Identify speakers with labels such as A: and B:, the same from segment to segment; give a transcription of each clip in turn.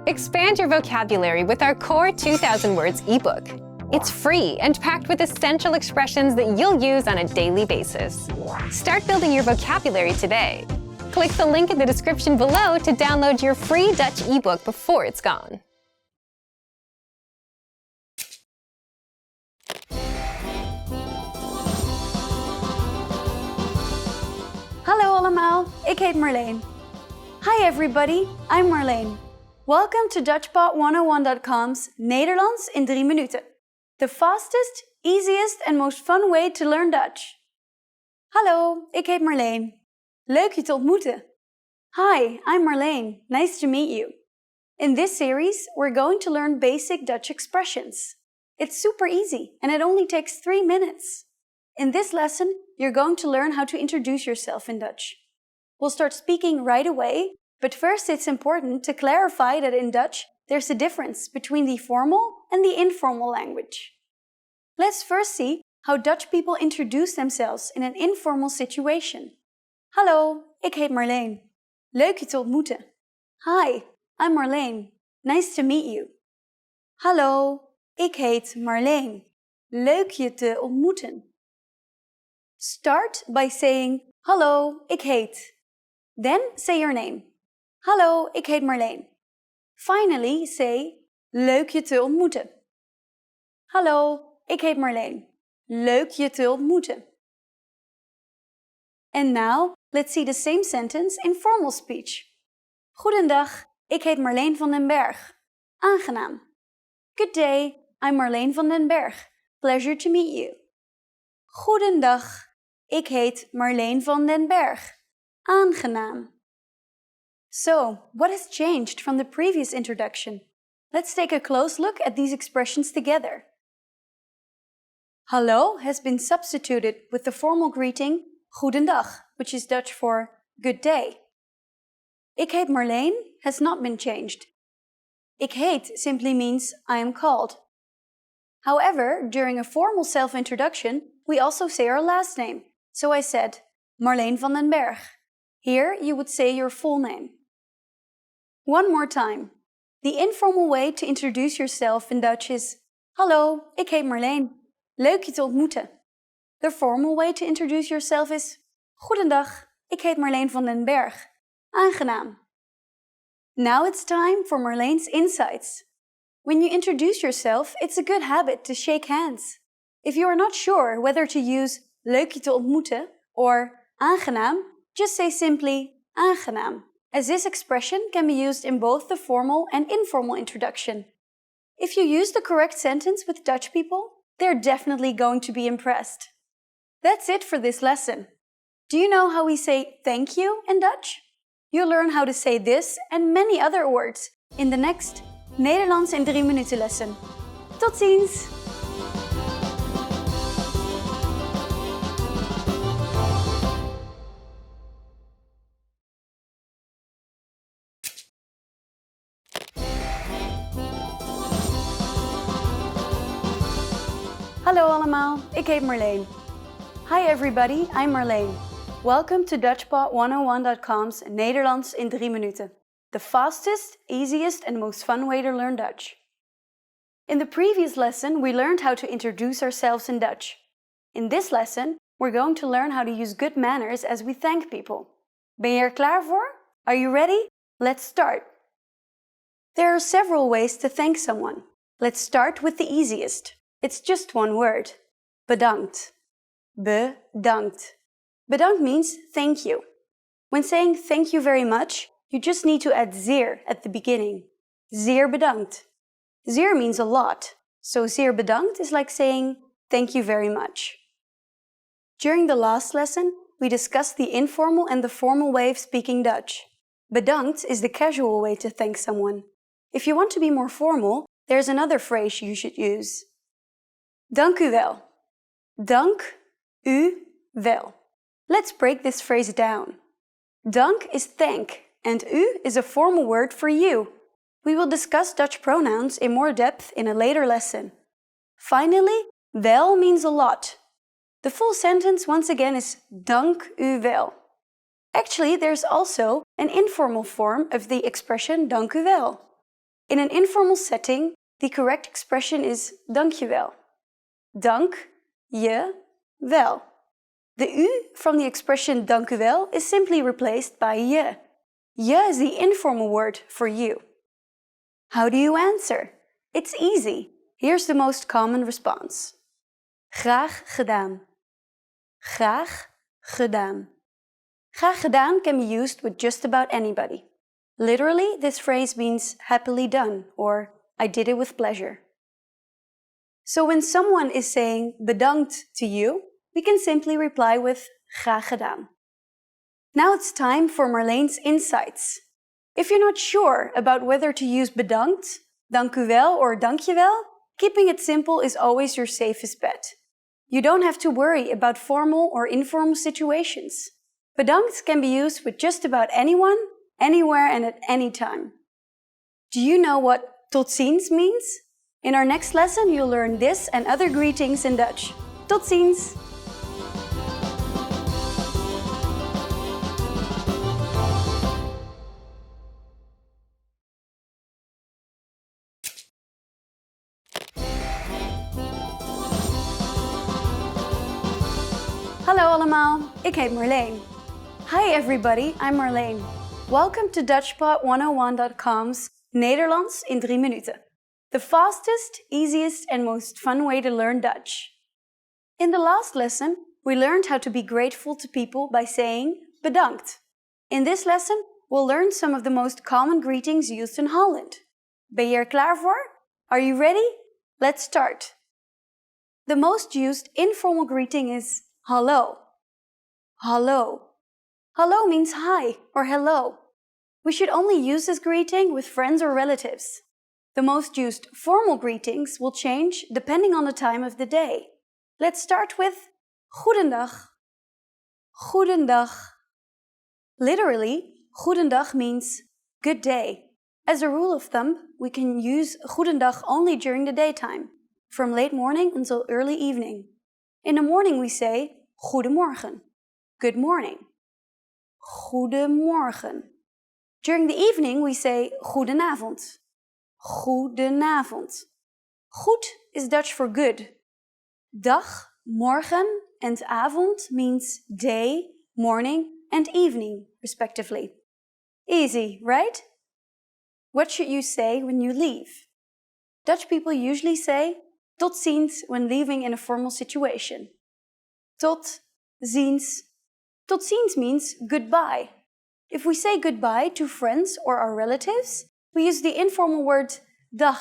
A: Expand your vocabulary with our Core 2000 Words ebook. It's free and packed with essential expressions that you'll use on a daily basis. Start building your vocabulary today. Click the link in the description below to download your free Dutch ebook before it's gone.
B: Hallo allemaal, ik heet Marleen. Hi everybody, I'm Marleen. Welcome to DutchPod101.com's Nederlands in 3 minuten. The fastest, easiest and most fun way to learn Dutch. Hallo, ik heet Marleen. Leuk je te ontmoeten. Hi, I'm Marleen. Nice to meet you. In this series, we're going to learn basic Dutch expressions. It's super easy and it only takes 3 minutes. In this lesson, you're going to learn how to introduce yourself in Dutch. We'll start speaking right away, but first it's important to clarify that in Dutch, there's a difference between the formal and the informal language. Let's first see how Dutch people introduce themselves in an informal situation. Hallo, ik heet Marleen. Leuk je te ontmoeten. Hi, I'm Marleen. Nice to meet you. Hallo, ik heet Marleen. Leuk je te ontmoeten. Start by saying, hallo, ik heet. Then say your name. Hallo, ik heet Marleen. Finally say, leuk je te ontmoeten. Hallo, ik heet Marleen. Leuk je te ontmoeten. And now, let's see the same sentence in formal speech. Goedendag, ik heet Marleen van den Berg. Aangenaam. Good day, I'm Marleen van den Berg. Pleasure to meet you. Goedendag, ik heet Marleen van den Berg. Aangenaam. So, what has changed from the previous introduction? Let's take a close look at these expressions together. Hallo has been substituted with the formal greeting Goedendag, which is Dutch for good day. Ik heet Marleen has not been changed. Ik heet simply means I am called. However, during a formal self-introduction, we also say our last name. So I said, Marleen van den Berg. Here you would say your full name. One more time. The informal way to introduce yourself in Dutch is Hallo, ik heet Marleen. Leuk je te ontmoeten. The formal way to introduce yourself is Goedendag, ik heet Marleen van den Berg. Aangenaam. Now it's time for Marleen's insights. When you introduce yourself, it's a good habit to shake hands. If you are not sure whether to use leuk je te ontmoeten or aangenaam, just say simply aangenaam, as this expression can be used in both the formal and informal introduction. If you use the correct sentence with Dutch people, they're definitely going to be impressed. That's it for this lesson. Do you know how we say thank you in Dutch? You'll learn how to say this and many other words in the next Nederlands in 3 minuten lesson. Tot ziens! Hallo allemaal, ik heet Marleen. Hi everybody, I'm Marleen. Welcome to DutchPod101.com's Nederlands in 3 minuten. The fastest, easiest and most fun way to learn Dutch. In the previous lesson, we learned how to introduce ourselves in Dutch. In this lesson, we're going to learn how to use good manners as we thank people. Ben je er klaar voor? Are you ready? Let's start. There are several ways to thank someone. Let's start with the easiest. It's just one word. Bedankt. Bedankt. Bedankt means thank you. When saying thank you very much, you just need to add zeer at the beginning. Zeer bedankt. Zeer means a lot, so zeer bedankt is like saying thank you very much. During the last lesson, we discussed the informal and the formal way of speaking Dutch. Bedankt is the casual way to thank someone. If you want to be more formal, there's another phrase you should use. Dank u wel. Dank u wel. Let's break this phrase down. Dank is thank, and u is a formal word for you. We will discuss Dutch pronouns in more depth in a later lesson. Finally, wel means a lot. The full sentence once again is dank u wel. Actually, there's also an informal form of the expression dank u wel. In an informal setting, the correct expression is dankjewel. Dank je wel. The u from the expression dank u wel is simply replaced by je. Je is the informal word for you. How do you answer? It's easy. Here's the most common response. Graag gedaan. Graag gedaan. Graag gedaan can be used with just about anybody. Literally, this phrase means happily done or I did it with pleasure. So when someone is saying bedankt to you, we can simply reply with graag gedaan. Now it's time for Marlene's insights. If you're not sure about whether to use bedankt, dank u wel or dankjewel, keeping it simple is always your safest bet. You don't have to worry about formal or informal situations. Bedankt can be used with just about anyone, anywhere and at any time. Do you know what tot ziens means? In our next lesson, you'll learn this and other greetings in Dutch. Tot ziens! Hallo allemaal, ik heet Marleen. Hi everybody, I'm Marleen. Welcome to DutchPod101.com's Nederlands in 3 minuten. The fastest, easiest and most fun way to learn Dutch. In the last lesson, we learned how to be grateful to people by saying bedankt. In this lesson, we'll learn some of the most common greetings used in Holland. Ben je er klaar voor? Are you ready? Let's start. The most used informal greeting is hallo. Hallo. Hallo means hi or hello. We should only use this greeting with friends or relatives. The most used formal greetings will change depending on the time of the day. Let's start with goedendag. Goedendag. Literally, goedendag means good day. As a rule of thumb, we can use goedendag only during the daytime, from late morning until early evening. In the morning we say goedemorgen, good morning. Goedemorgen. During the evening we say goedenavond. Goedenavond. Goed is Dutch for good. Dag, morgen and avond means day, morning and evening, respectively. Easy, right? What should you say when you leave? Dutch people usually say tot ziens when leaving in a formal situation. Tot ziens. Tot ziens means goodbye. If we say goodbye to friends or our relatives, we use the informal word dag.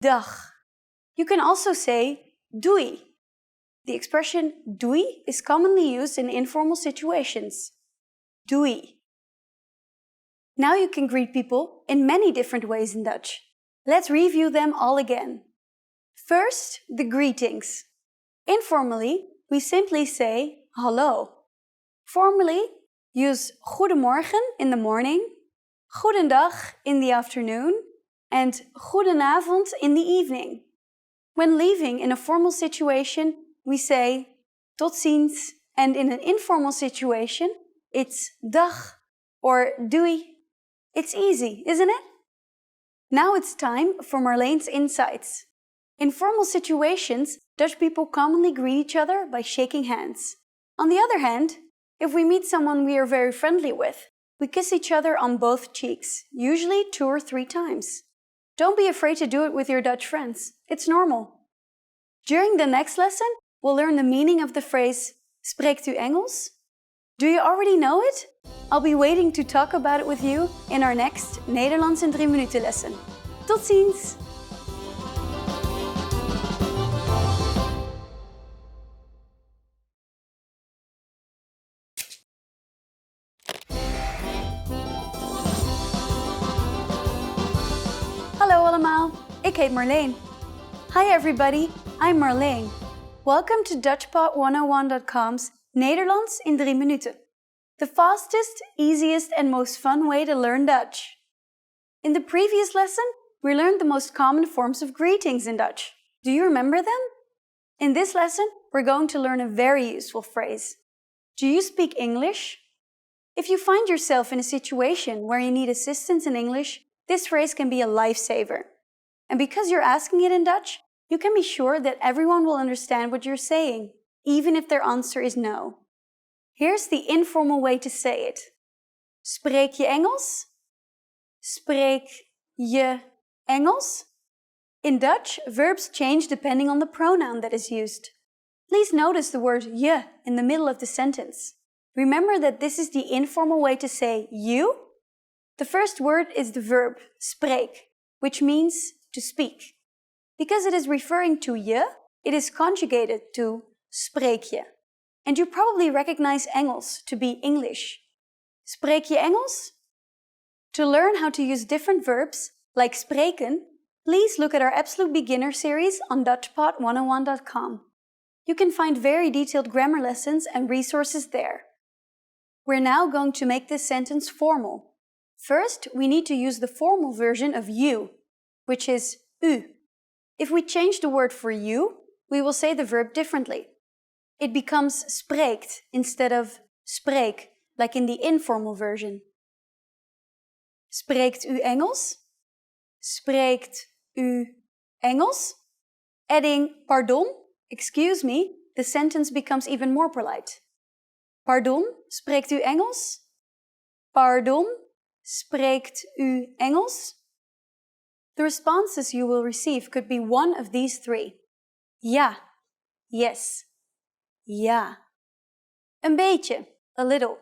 B: Dag. You can also say doei. The expression doei is commonly used in informal situations. Doei. Now you can greet people in many different ways in Dutch. Let's review them all again. First, the greetings. Informally, we simply say hallo. Formally, use goedemorgen in the morning, goedendag in the afternoon, and goedenavond in the evening. When leaving in a formal situation, we say tot ziens, and in an informal situation, it's dag or doei. It's easy, isn't it? Now it's time for Marlene's insights. In formal situations, Dutch people commonly greet each other by shaking hands. On the other hand, if we meet someone we are very friendly with, we kiss each other on both cheeks, usually 2 or 3 times. Don't be afraid to do it with your Dutch friends. It's normal. During the next lesson, we'll learn the meaning of the phrase spreekt u Engels? Do you already know it? I'll be waiting to talk about it with you in our next Nederlands in 3 minuten lesson. Tot ziens! Hallo allemaal, ik heet Marleen. Hi everybody, I'm Marleen. Welcome to DutchPod101.com's Nederlands in 3 minuten. The fastest, easiest and most fun way to learn Dutch. In the previous lesson, we learned the most common forms of greetings in Dutch. Do you remember them? In this lesson, we're going to learn a very useful phrase. Do you speak English? If you find yourself in a situation where you need assistance in English, This phrase can be a lifesaver. And because you're asking it in Dutch, you can be sure that everyone will understand what you're saying, even if their answer is no. Here's the informal way to say it. Spreek je Engels? Spreek je Engels? In Dutch, verbs change depending on the pronoun that is used. Please notice the word je in the middle of the sentence. Remember that this is the informal way to say you. The first word is the verb spreek, which means to speak. Because it is referring to je, it is conjugated to spreek je. And you probably recognize Engels to be English. Spreek je Engels? To learn how to use different verbs, like spreken, please look at our Absolute Beginner series on DutchPod101.com. You can find very detailed grammar lessons and resources there. We're now going to make this sentence formal. First, we need to use the formal version of you, which is u. If we change the word for you, we will say the verb differently. It becomes spreekt instead of spreek, like in the informal version. Spreekt u Engels? Spreekt u Engels? Adding pardon, excuse me, the sentence becomes even more polite. Pardon, spreekt u Engels? Pardon, spreekt u Engels? The responses you will receive could be one of these three. Ja, yes, ja. Een beetje, a little.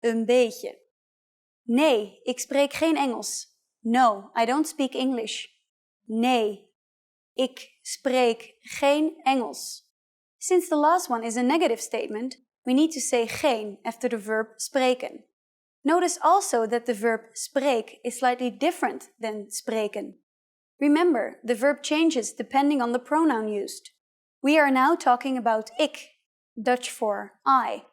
B: Een beetje. Nee, ik spreek geen Engels. No, I don't speak English. Nee, ik spreek geen Engels. Since the last one is a negative statement, we need to say geen after the verb spreken. Notice also that the verb spreek is slightly different than spreken. Remember, the verb changes depending on the pronoun used. We are now talking about ik, Dutch for I.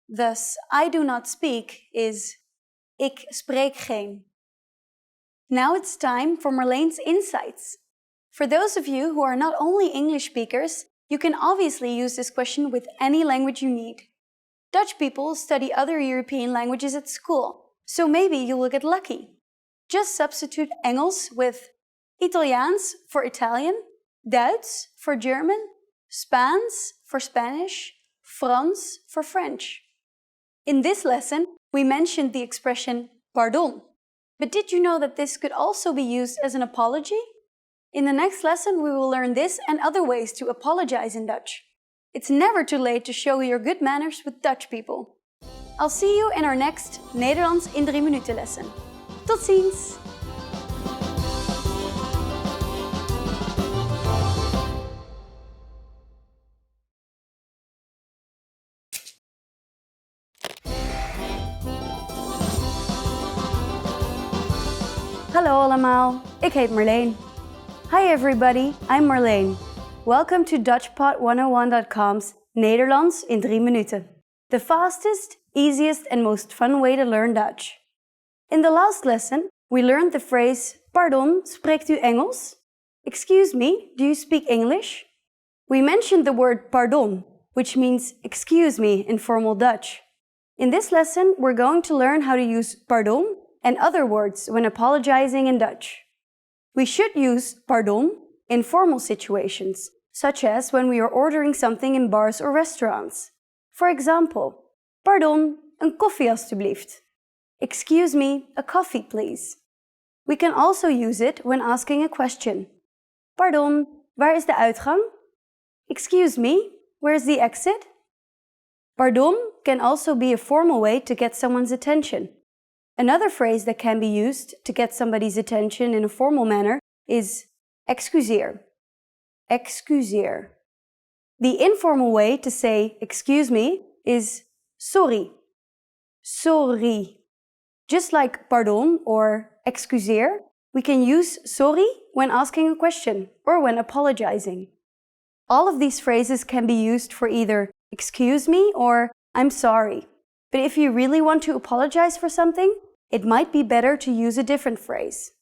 B: Thus, I do not speak is ik spreek geen. Now it's time for Marlene's insights. For those of you who are not only English speakers, you can obviously use this question with any language you need. Dutch people study other European languages at school, so maybe you will get lucky. Just substitute Engels with Italiaans for Italian, Duits for German, Spaans for Spanish, Frans for French. In this lesson, we mentioned the expression pardon. But did you know that this could also be used as an apology? In the next lesson, we will learn this and other ways to apologize in Dutch. It's never too late to show your good manners with Dutch people. I'll see you in our next Nederlands in 3 minuten lesson. Tot ziens! Hallo allemaal, ik heet Marleen. Hi everybody, I'm Marleen. Welcome to DutchPod101.com's Nederlands in 3 minuten. The fastest, easiest and most fun way to learn Dutch. In the last lesson, we learned the phrase Pardon, spreekt u Engels? Excuse me, do you speak English? We mentioned the word pardon, which means excuse me in formal Dutch. In this lesson, we're going to learn how to use pardon and other words when apologizing in Dutch. We should use pardon in formal situations, such as when we are ordering something in bars or restaurants. For example, pardon, een koffie alstublieft. Excuse me, a coffee please. We can also use it when asking a question. Pardon, waar is de uitgang? Excuse me, where is the exit? Pardon can also be a formal way to get someone's attention. Another phrase that can be used to get somebody's attention in a formal manner is excuseer. Excuseer. The informal way to say excuse me is sorry. Sorry. Just like pardon or excuseer, we can use sorry when asking a question or when apologizing. All of these phrases can be used for either excuse me or I'm sorry. But if you really want to apologize for something, it might be better to use a different phrase.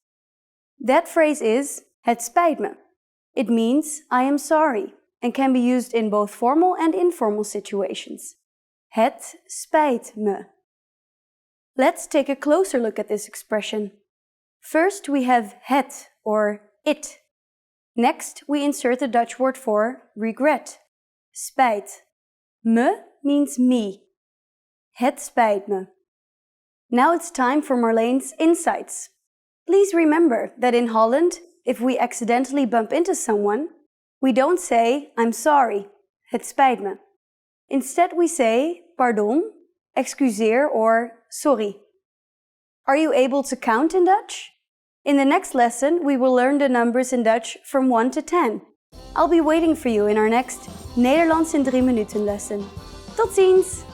B: That phrase is het spijt me. It means I am sorry and can be used in both formal and informal situations. Het spijt me. Let's take a closer look at this expression. First, we have het or it. Next, we insert the Dutch word for regret, spijt. Me means me. Het spijt me. Now it's time for Marlene's insights. Please remember that in Holland, if we accidentally bump into someone, we don't say, I'm sorry, het spijt me. Instead, we say, pardon, excuseer, or sorry. Are you able to count in Dutch? In the next lesson, we will learn the numbers in Dutch from 1 to 10. I'll be waiting for you in our next Nederlands in 3 minuten lesson. Tot ziens!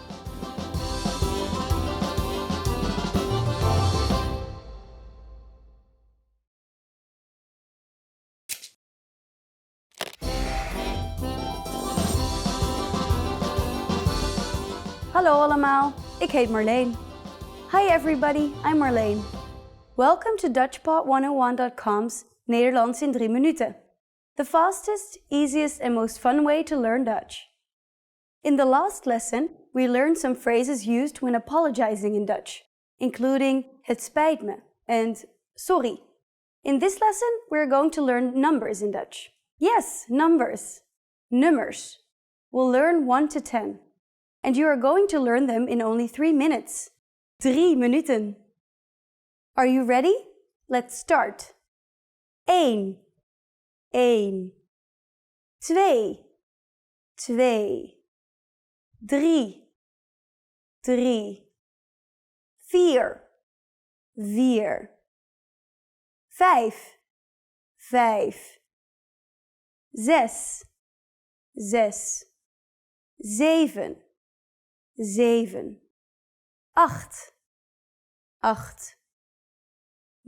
B: Hallo allemaal, ik heet Marleen. Hi everybody, I'm Marleen. Welcome to DutchPod101.com's Nederlands in 3 minuten. The fastest, easiest and most fun way to learn Dutch. In the last lesson, we learned some phrases used when apologizing in Dutch, including het spijt me and sorry. In this lesson, we're going to learn numbers in Dutch. Yes, numbers. Nummers. We'll learn 1 to 10. And you are going to learn them in only 3 minutes. 3 minuten. Are you ready? Let's start. 1. 1. 2. 2. 3. 3. 4. 4. 5. 5. 6. 6. 7. 7. 8. 8.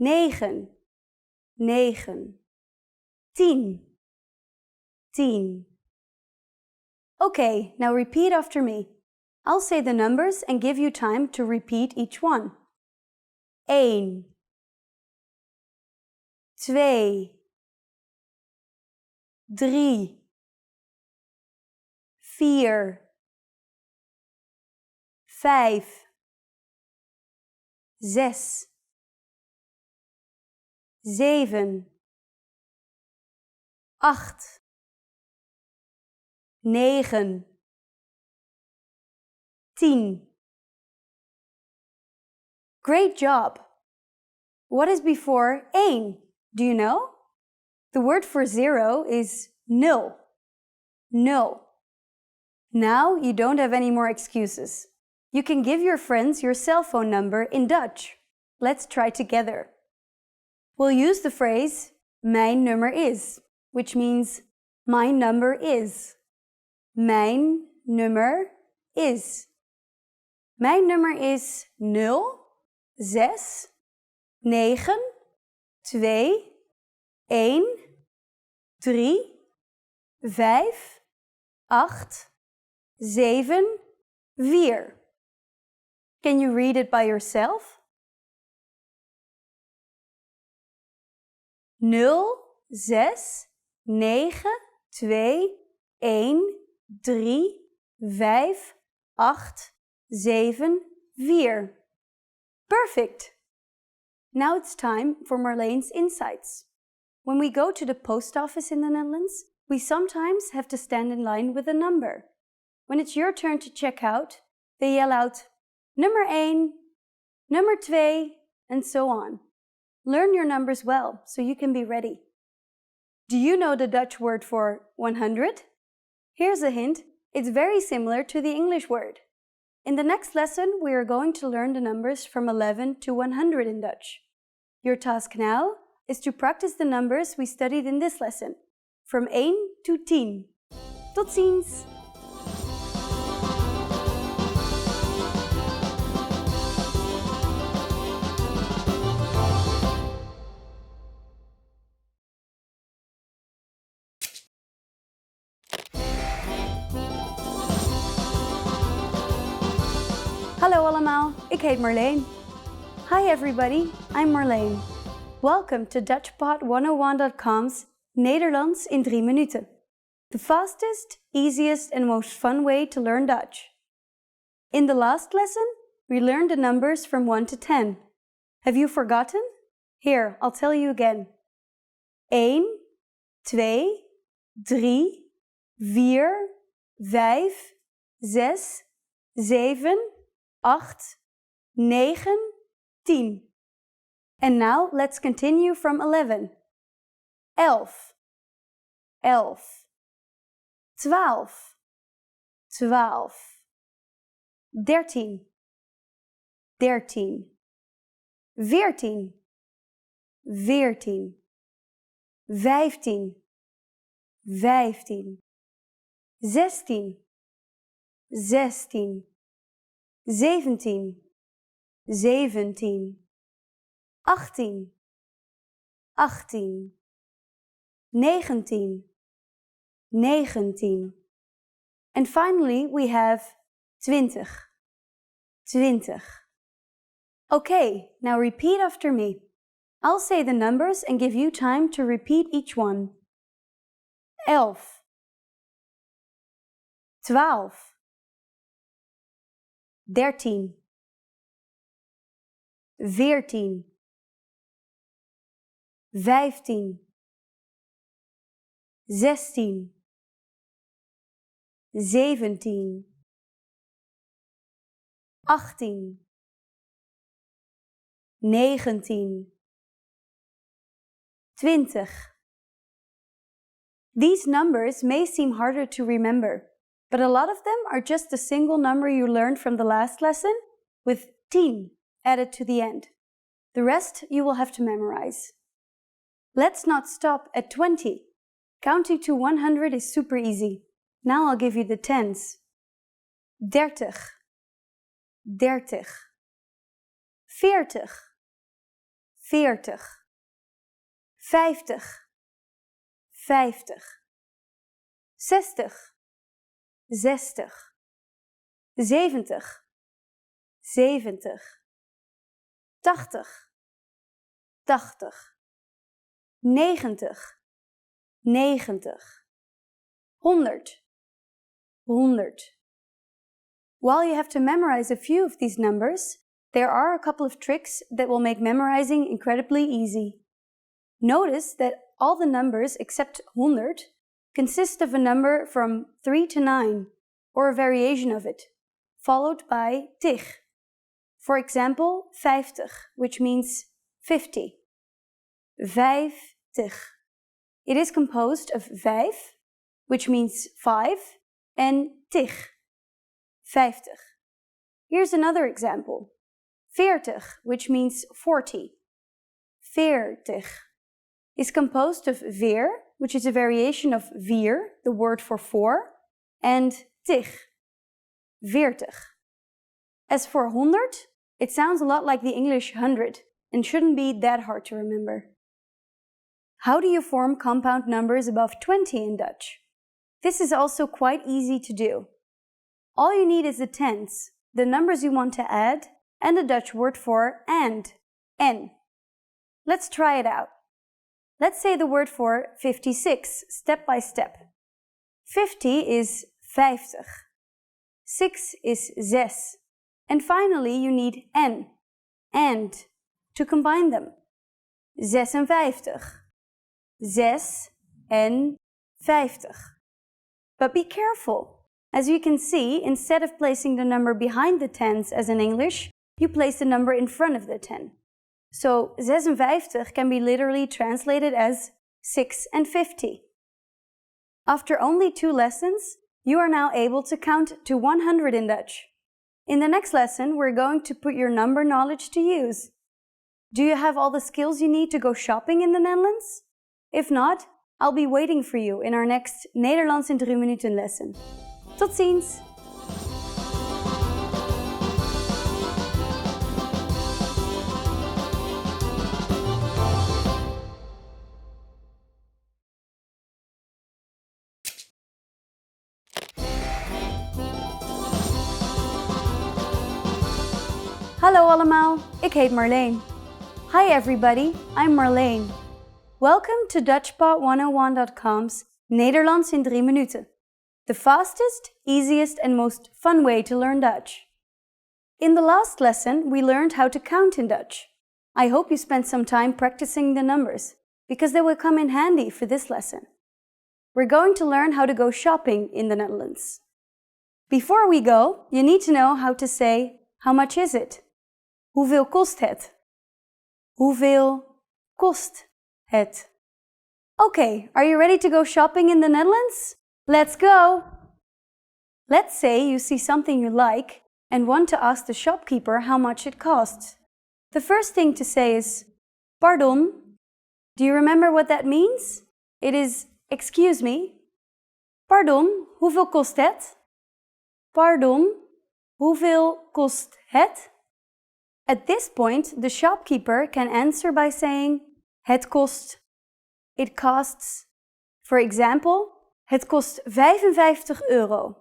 B: 9. 9. 10. 10. Okay, now repeat after me. I'll say the numbers and give you time to repeat each one. 1. 2. 3. 4. 5. 6. 7. 8. 9. 10. Great job! What is before 1? Do you know? The word for 0 is nul. Nul. Now you don't have any more excuses. You can give your friends your cell phone number in Dutch. Let's try together. We'll use the phrase mijn nummer is, which means my number is. Mijn nummer is. Mijn nummer is 0, 6, 9, 2, 1, 3, 5, 8, 7, 4. Can you read it by yourself? 0, 6, 9, 2, 1, 3, 5, 8, 7, 4. Perfect! Now it's time for Marlene's insights. When we go to the post office in the Netherlands, we sometimes have to stand in line with a number. When it's your turn to check out, they yell out, nummer 1, nummer 2, and so on. Learn your numbers well so you can be ready. Do you know the Dutch word for 100? Here's a hint, it's very similar to the English word. In the next lesson, we are going to learn the numbers from 11 to 100 in Dutch. Your task now is to practice the numbers we studied in this lesson, from 1 to 10. Tot ziens! Hallo allemaal, ik heet Marleen. Hi everybody, I'm Marleen. Welcome to DutchPod101.com's Nederlands in 3 minuten. The fastest, easiest and most fun way to learn Dutch. In the last lesson, we learned the numbers from 1 to 10. Have you forgotten? Here, I'll tell you again. 1, 2, 3, 4, 5, 6, 7, 8, 9, 10. And now let's continue from 11. 11, 11, 12, 12, 13, 13, 14, 14, 15, 15, 16, 16, 17, 17, 18, 18, 19, 19. And finally we have 20, 20. Okay, now repeat after me. I'll say the numbers and give you time to repeat each one. 11, 12, 13, 14, 15, 16, 17, 18, 19, 20. These numbers may seem harder to remember, but a lot of them are just a single number you learned from the last lesson with 10 added to the end. The rest you will have to memorize. Let's not stop at 20. Counting to 100 is super easy. Now I'll give you the tens. 30, 30, 40, 40, 50, 50, 60, 60, 70, 70, 80, 80, 90, 90, 100, 100. While you have to memorize a few of these numbers, there are a couple of tricks that will make memorizing incredibly easy. Notice that all the numbers except 100 consist of a number from 3 to 9, or a variation of it, followed by tig. For example, 50, which means 50. 50. It is composed of 5, which means 5, and tig, 50. Here's another example. 40, which means 40. 40 is composed of veer, which is a variation of vier, the word for 4, and tig, 40. As for 100, it sounds a lot like the English 100 and shouldn't be that hard to remember. How do you form compound numbers above 20 in Dutch? This is also quite easy to do. All you need is the tens, the numbers you want to add, and the Dutch word for and, n. Let's try it out. Let's say the word for 56, step by step. 50 is 50. 6 is 6. And finally you need n, and, to combine them. 56. 6 en 50. But be careful. As you can see, instead of placing the number behind the tens as in English, you place the number in front of the 10. So 56 can be literally translated as 6 and 50. After only 2 lessons, you are now able to count to 100 in Dutch. In the next lesson, we're going to put your number knowledge to use. Do you have all the skills you need to go shopping in the Netherlands? If not, I'll be waiting for you in our next Nederlands in 3 minuten lesson. Tot ziens! Hallo allemaal, ik heet Marleen. Hi everybody, I'm Marleen. Welcome to DutchPod101.com's Nederlands in 3 minuten. The fastest, easiest and most fun way to learn Dutch. In the last lesson, we learned how to count in Dutch. I hope you spent some time practicing the numbers, because they will come in handy for this lesson. We're going to learn how to go shopping in the Netherlands. Before we go, you need to know how to say, how much is it? Hoeveel kost het? Hoeveel kost het? Okay, are you ready to go shopping in the Netherlands? Let's go! Let's say you see something you like and want to ask the shopkeeper how much it costs. The first thing to say is, pardon. Do you remember what that means? It is, excuse me. Pardon, hoeveel kost het? Pardon, hoeveel kost het? At this point, the shopkeeper can answer by saying, het kost. It costs. For example, het kost €55.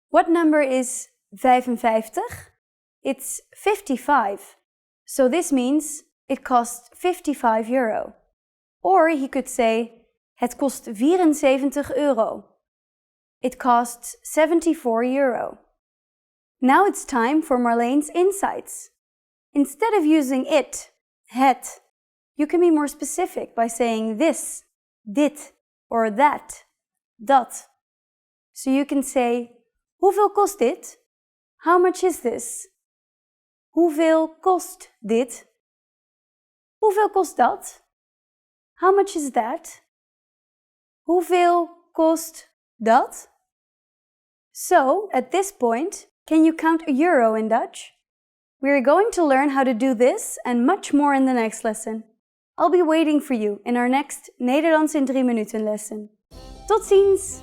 B: What number is 55? It's 55. So this means it costs €55. Or he could say, het kost €74. It costs €74. Now it's time for Marlene's insights. Instead of using it, het, you can be more specific by saying this, dit, or that, dat. So you can say, hoeveel kost dit? How much is this? Hoeveel kost dit? Hoeveel kost dat? How much is that? Hoeveel kost dat? So, at this point, can you count a euro in Dutch? We are going to learn how to do this and much more in the next lesson. I'll be waiting for you in our next Nederlands in 3 minuten lesson. Tot ziens!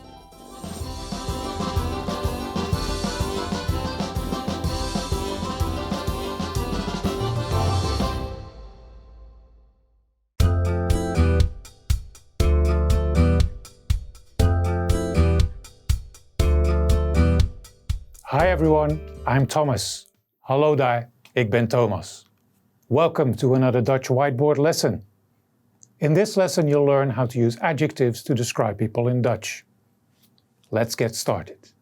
C: Hi everyone, I'm Thomas. Hallo daar, ik ben Thomas. Welcome to another Dutch whiteboard lesson. In this lesson you'll learn how to use adjectives to describe people in Dutch. Let's get started.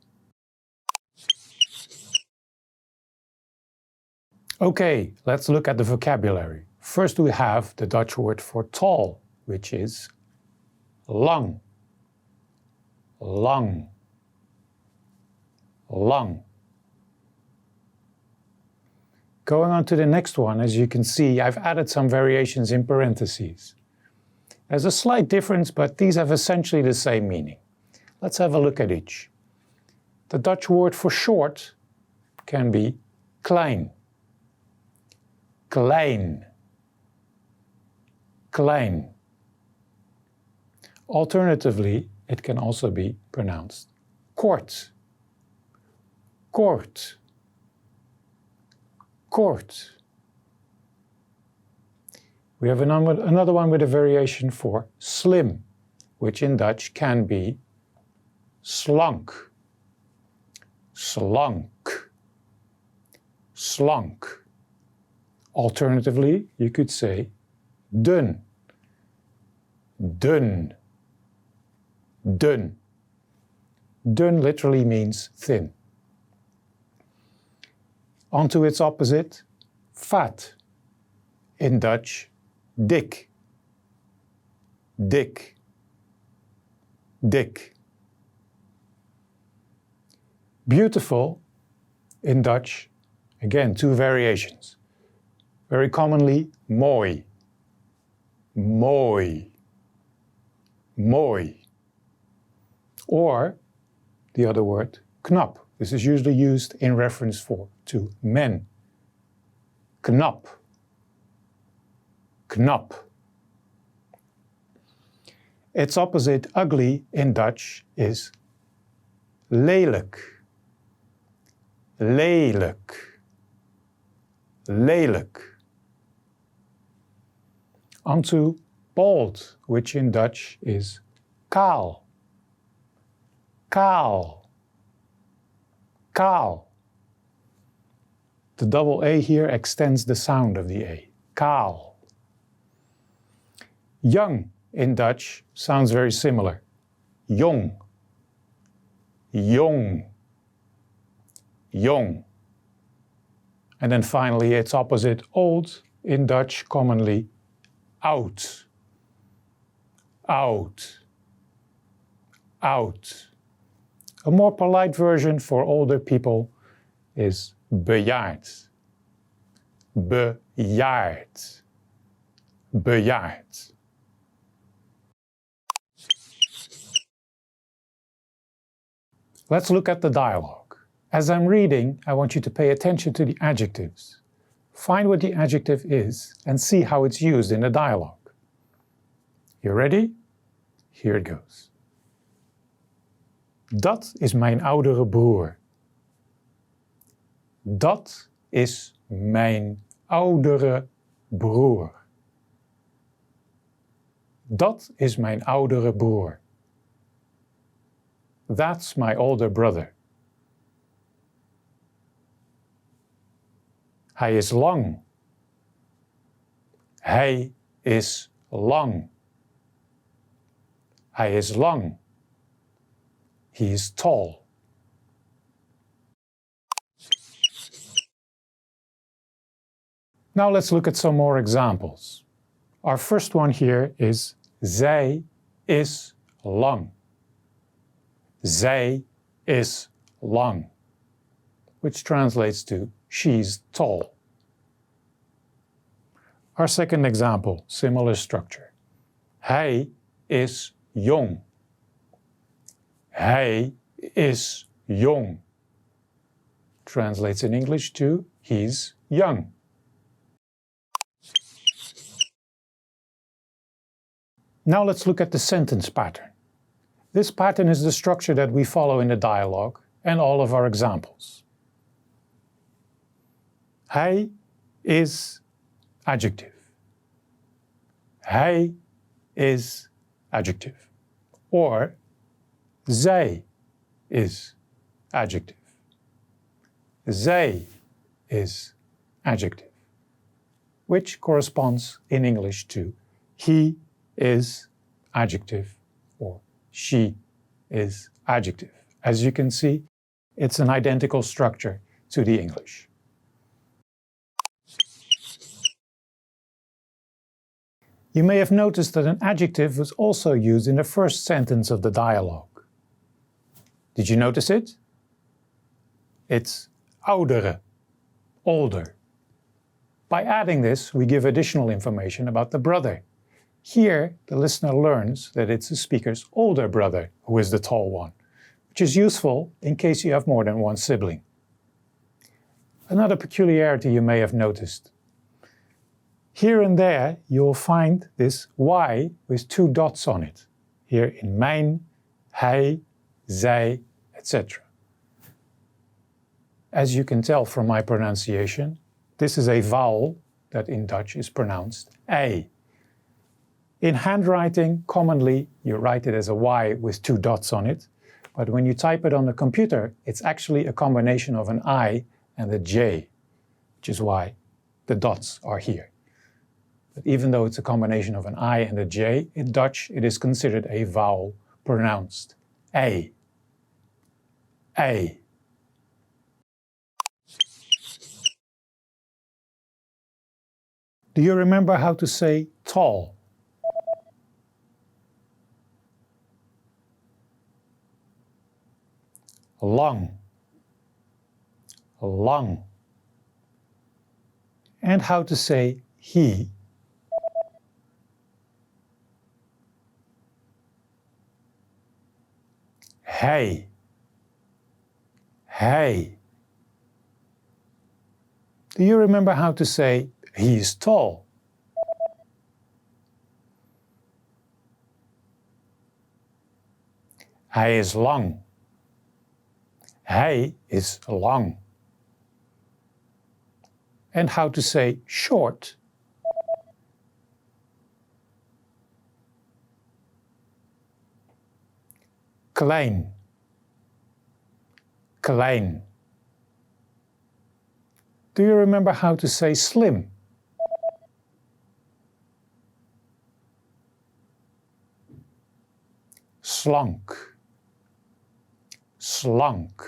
C: Okay, let's look at the vocabulary. First we have the Dutch word for tall, which is lang. Lang. Lang. Going on to the next one, as you can see, I've added some variations in parentheses. There's a slight difference, but these have essentially the same meaning. Let's have a look at each. The Dutch word for short can be klein. Klein. Klein. Alternatively, it can also be pronounced kort. Kort. Kort. We have another one with a variation for slim, which in Dutch can be slank. Slank. Slank. Alternatively, you could say dun. Dun. Dun. Dun literally means thin. Onto its opposite, fat. In Dutch, dik. Dik. Dik. Beautiful, in Dutch, again, two variations. Very commonly, mooi. Mooi. Mooi. Or, the other word, knap. This is usually used in reference to men. Knap. Knap. Its opposite, ugly, in Dutch is lelijk. Lelijk. Lelijk. Onto bald, which in Dutch is kaal. Kaal. Kaal. The double A here extends the sound of the A. Kaal. Young in Dutch sounds very similar. Jong. Jong. Jong. And then finally its opposite, old, in Dutch commonly oud. Oud. Oud. A more polite version for older people is bejaard. Bejaard. Bejaard. Let's look at the dialogue. As I'm reading, I want you to pay attention to the adjectives. Find what the adjective is and see how it's used in the dialogue. You ready? Here it goes. Dat is mijn oudere broer. Dat is mijn oudere broer. Dat is mijn oudere broer. That's my older brother. Hij is lang. Hij is lang. Hij is lang. He is tall. Now let's look at some more examples. Our first one here is zij is lang. Zij is lang, which translates to she's tall. Our second example, similar structure. Hij is jong. Hij is jong. Translates in English to he's young. Now let's look at the sentence pattern. This pattern is the structure that we follow in the dialogue and all of our examples. Hij is adjective. Hij is adjective. Or zij is adjective. Zij is adjective. Which corresponds in English to he is adjective or she is adjective. As you can see, it's an identical structure to the English. You may have noticed that an adjective was also used in the first sentence of the dialogue. Did you notice it? It's oudere, older. By adding this, we give additional information about the brother. Here, the listener learns that it's the speaker's older brother who is the tall one, which is useful in case you have more than one sibling. Another peculiarity you may have noticed. Here and there, you'll find this Y with two dots on it. Here in mijn, hij, zij, etc. As you can tell from my pronunciation, this is a vowel that in Dutch is pronounced ei. In handwriting, commonly you write it as a Y with two dots on it, but when you type it on the computer, it's actually a combination of an I and a J, which is why the dots are here. But even though it's a combination of an I and a J, in Dutch it is considered a vowel pronounced ei. Ei. Do you remember how to say tall? Lang. Lang. And how to say he? Hij. Hij. Do you remember how to say he is tall? Hij is lang. Hij is lang. And how to say short? Klein. Klein. Do you remember how to say slim? Slank. Slank.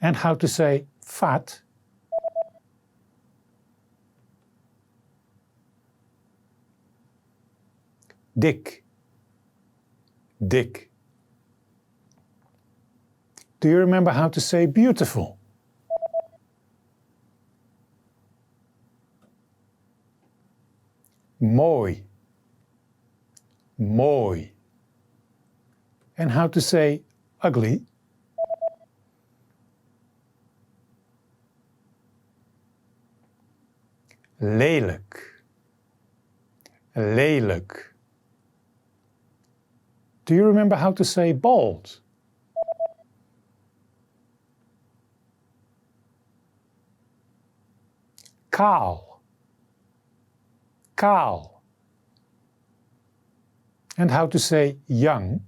C: And how to say fat? dik, dik. Do you remember how to say beautiful? Mooi, mooi. And how to say ugly? Lelijk, lelijk. Do you remember how to say bald? Kaal, kaal. And how to say young?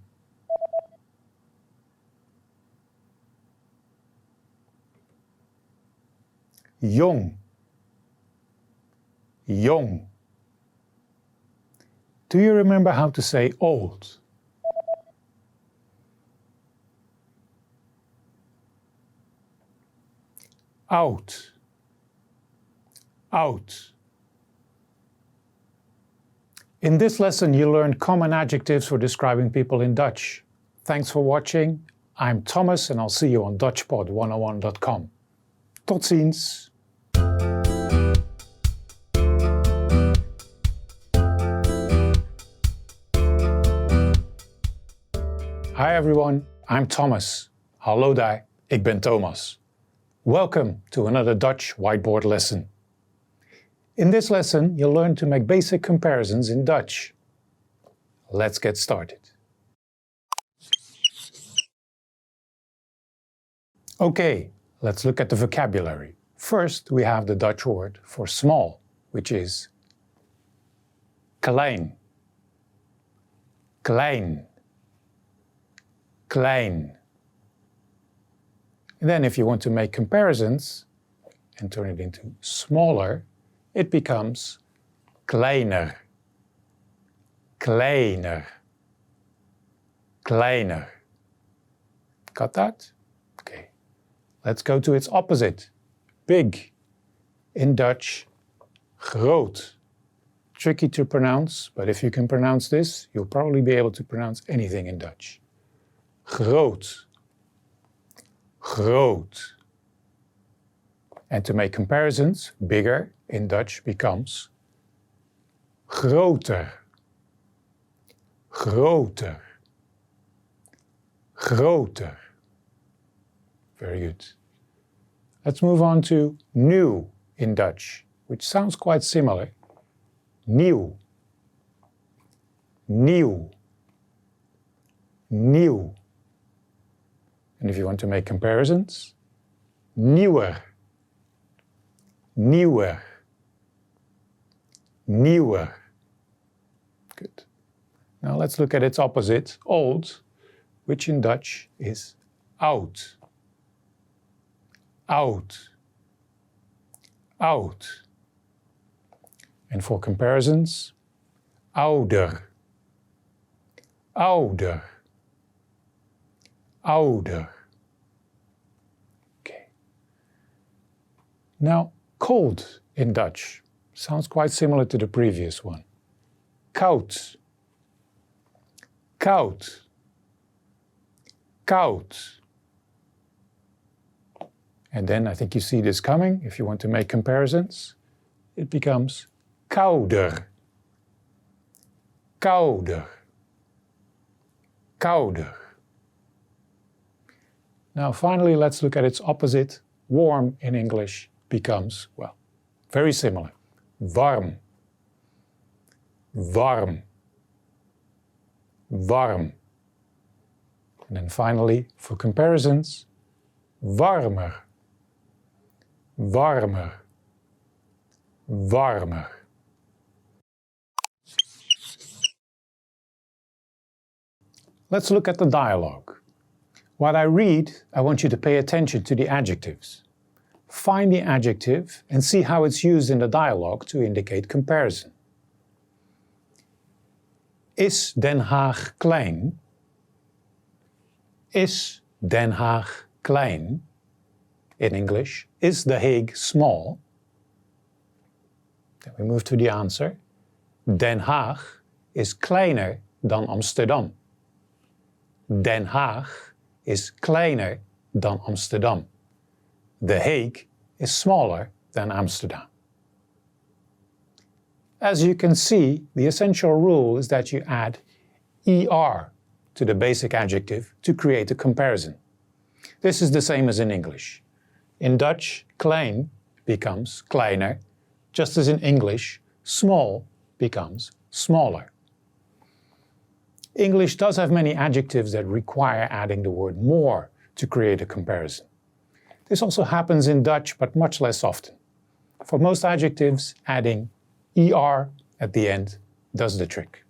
C: Jong, jong. Do you remember how to say old? Oud, oud. In this lesson, you learned common adjectives for describing people in Dutch. Thanks for watching. I'm Thomas and I'll see you on DutchPod101.com. Tot ziens! Hi everyone, I'm Thomas. Hallo daar, ik ben Thomas. Welcome to another Dutch whiteboard lesson. In this lesson, you'll learn to make basic comparisons in Dutch. Let's get started. Okay, let's look at the vocabulary. First, we have the Dutch word for small, which is klein. Klein. Klein. And then if you want to make comparisons and turn it into smaller, it becomes kleiner. Kleiner. Kleiner. Got that? Okay. Let's go to its opposite. Big. In Dutch, groot. Tricky to pronounce, but if you can pronounce this, you'll probably be able to pronounce anything in Dutch. Groot. Groot. And to make comparisons, bigger in Dutch becomes groter. Groter. Groter. Very good. Let's move on to new in Dutch, which sounds quite similar. Nieuw. Nieuw. Nieuw. And if you want to make comparisons, nieuwer. Nieuwer. Nieuwer. Good. Now let's look at its opposite, old, which in Dutch is oud. Oud. Oud. And for comparisons, ouder. Ouder. Ouder. Okay. Now, cold in Dutch sounds quite similar to the previous one. Koud. Koud. Koud. And then I think you see this coming. If you want to make comparisons, it becomes kouder. Kouder. Kouder. Now finally, let's look at its opposite. Warm in English becomes, well, very similar. Warm. Warm. Warm. And then finally, for comparisons, warmer. Warmer. Warmer. Let's look at the dialogue. While I read, I want you to pay attention to the adjectives. Find the adjective and see how it's used in the dialogue to indicate comparison. Is Den Haag klein? Is Den Haag klein? In English, is The Hague small? Then we move to the answer. Den Haag is kleiner dan Amsterdam. Den Haag is kleiner dan Amsterdam. The Hague is smaller than Amsterdam. As you can see, the essential rule is that you add er to the basic adjective to create a comparison. This is the same as in English. In Dutch, klein becomes kleiner, just as in English, small becomes smaller. English does have many adjectives that require adding the word more to create a comparison. This also happens in Dutch, but much less often. For most adjectives, adding er at the end does the trick.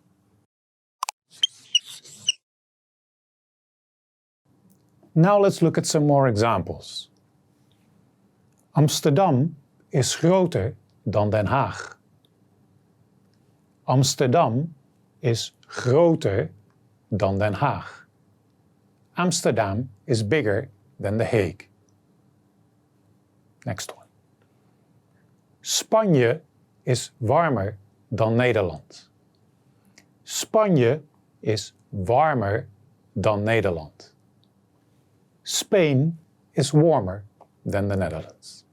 C: Now let's look at some more examples. Amsterdam is groter dan Den Haag. Amsterdam is groter dan Den Haag. Amsterdam is bigger than The Hague. Next one. Spanje is warmer dan Nederland. Spanje is warmer dan Nederland. Spain is warmer than the Netherlands.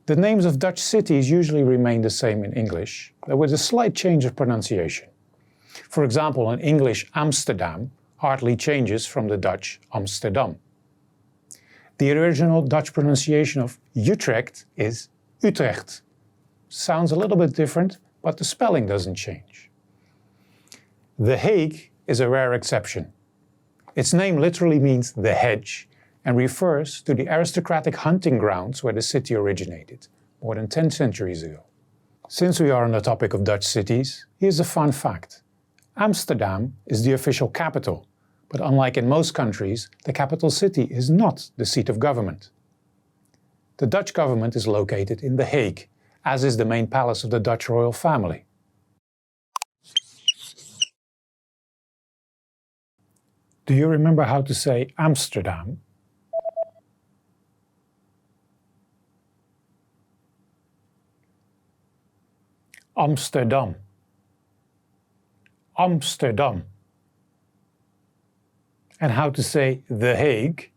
C: The names of Dutch cities usually remain the same in English, but with a slight change of pronunciation. For example, in English, Amsterdam hardly changes from the Dutch Amsterdam. The original Dutch pronunciation of Utrecht is Utrecht. Sounds a little bit different, but the spelling doesn't change. The Hague is a rare exception. Its name literally means the hedge and refers to the aristocratic hunting grounds where the city originated, more than 10 centuries ago. Since we are on the topic of Dutch cities, here's a fun fact. Amsterdam is the official capital, but unlike in most countries, the capital city is not the seat of government. The Dutch government is located in The Hague, as is the main palace of the Dutch royal family. Do you remember how to say Amsterdam? Amsterdam. Amsterdam. And how to say The Hague?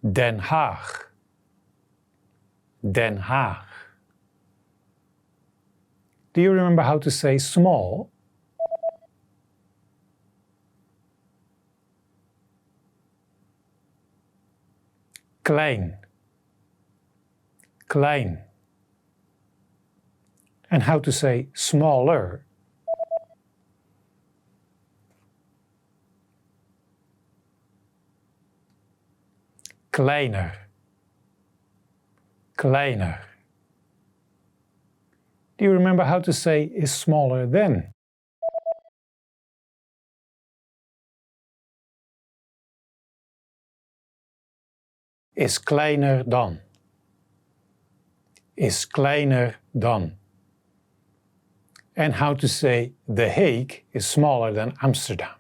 C: Den Haag. Den Haag. Do you remember how to say small? Klein. Klein. And how to say smaller? Kleiner. Kleiner. Do you remember how to say is smaller than? Is kleiner dan. Is kleiner dan. And how to say The Hague is smaller than Amsterdam.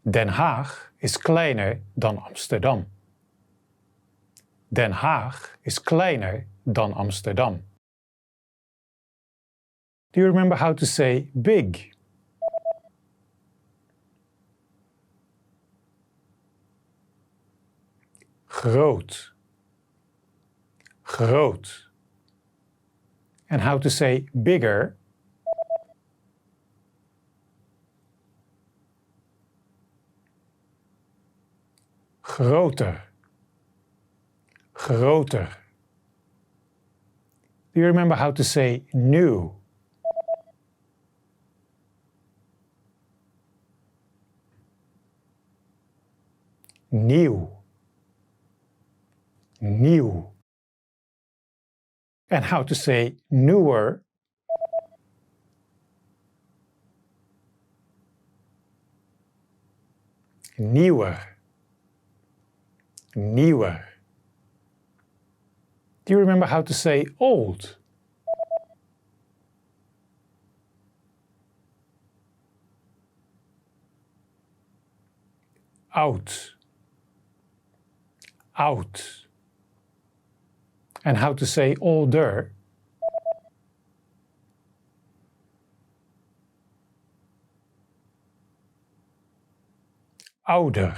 C: Den Haag is kleiner dan Amsterdam. Den Haag is kleiner dan Amsterdam. Do you remember how to say big? Groot. Groot. And how to say bigger? Groter. Groter. Do you remember how to say new? Nieuw. Nieuw. And how to say newer? Nieuwer. Nieuwer. Do you remember how to say old? out, out. And how to say older. Ouder,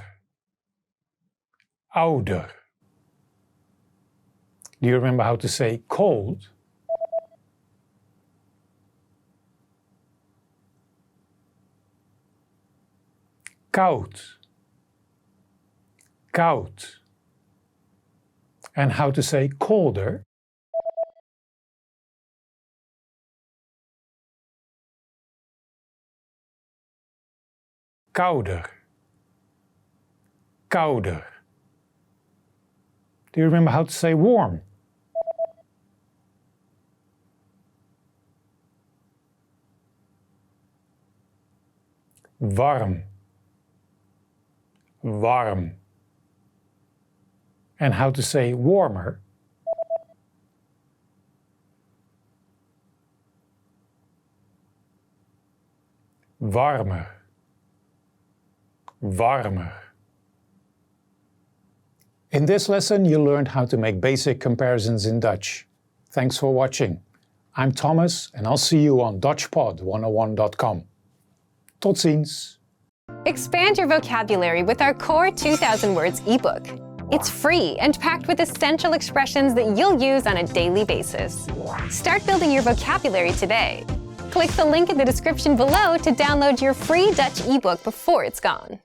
C: ouder. Do you remember how to say cold? Koud, koud. And how to say colder? Kouder, kouder. Do you remember how to say warm? Warm, warm. And how to say warmer? Warmer, warmer. In this lesson, you learned how to make basic comparisons in Dutch. Thanks for watching. I'm Thomas, and I'll see you on DutchPod101.com. Tot ziens!
A: Expand your vocabulary with our Core 2000 Words ebook. It's free and packed with essential expressions that you'll use on a daily basis. Start building your vocabulary today. Click the link in the description below to download your free Dutch ebook before it's gone.